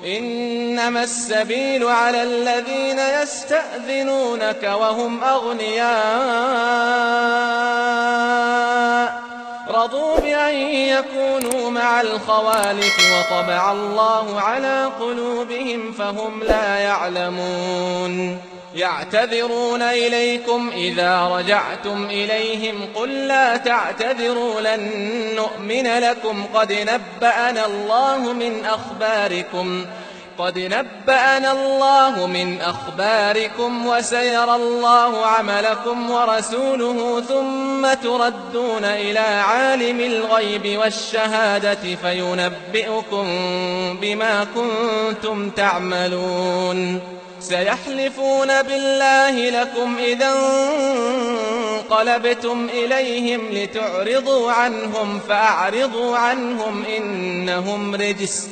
إنما السبيل على الذين يستأذنونك وهم أغنياء رضوا بأن يكونوا مع الخوالف وطبع الله على قلوبهم فهم لا يعلمون يعتذرون إليكم إذا رجعتم إليهم قل لا تعتذروا لن نؤمن لكم قد نبأنا الله من أخباركم وسيرى الله عملكم ورسوله ثم تردون إلى عالم الغيب والشهادة فينبئكم بما كنتم تعملون سيحلفون بالله لكم إذا انقلبتم إليهم لتعرضوا عنهم فأعرضوا عنهم إنهم رجس